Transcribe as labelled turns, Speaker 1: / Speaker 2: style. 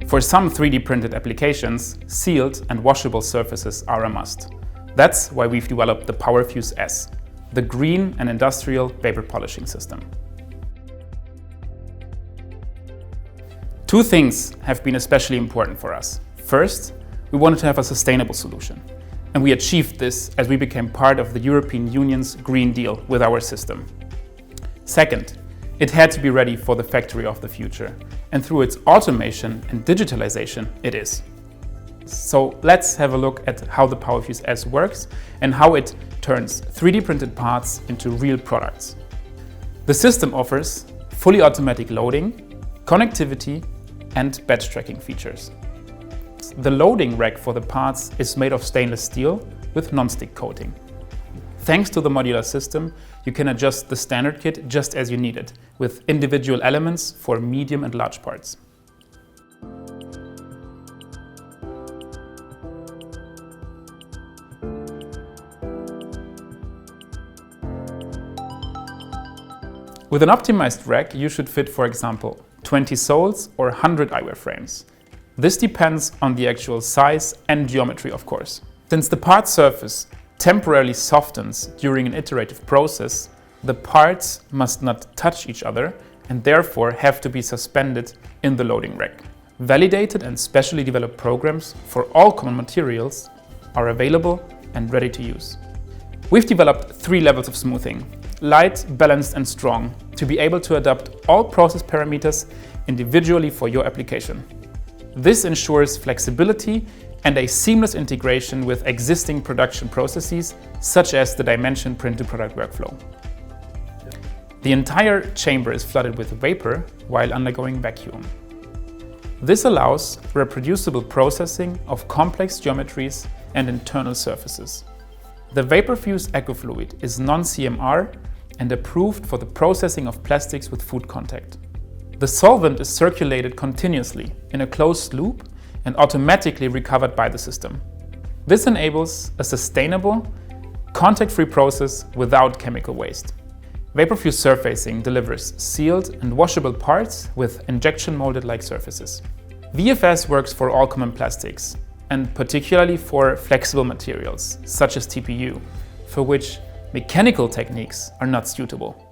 Speaker 1: For some 3D printed applications, sealed and washable surfaces are a must. That's why we've developed the Powerfuse S, the green and industrial vapor polishing system. Two things have been especially important for us. First, we wanted to have a sustainable solution, and we achieved this as we became part of the European Union's Green Deal with our system. Second, it had to be ready for the factory of the future, and through its automation and digitalization, it is. So let's have a look at how the Powerfuse S works and how it turns 3D printed parts into real products. The system offers fully automatic loading, connectivity, and batch tracking features. The loading rack for the parts is made of stainless steel with non-stick coating. Thanks to the modular system, you can adjust the standard kit just as you need it, with individual elements for medium and large parts. With an optimized rack, you should fit, for example, 20 soles or 100 eyewear frames. This depends on the actual size and geometry, of course. Since the part surface temporarily softens during an iterative process, the parts must not touch each other and therefore have to be suspended in the loading rack. Validated and specially developed programs for all common materials are available and ready to use. We've developed 3 levels of smoothing: light, balanced and strong, to be able to adapt all process parameters individually for your application. This ensures flexibility and a seamless integration with existing production processes, such as the DyeMansion print-to-product workflow. The entire chamber is flooded with vapor while undergoing vacuum. This allows reproducible processing of complex geometries and internal surfaces. The VaporFuse EcoFluid is non-CMR and approved for the processing of plastics with food contact. The solvent is circulated continuously in a closed loop and automatically recovered by the system. This enables a sustainable, contact-free process without chemical waste. VaporFuse surfacing delivers sealed and washable parts with injection molded-like surfaces. VFS works for all common plastics, and particularly for flexible materials, such as TPU, for which mechanical techniques are not suitable.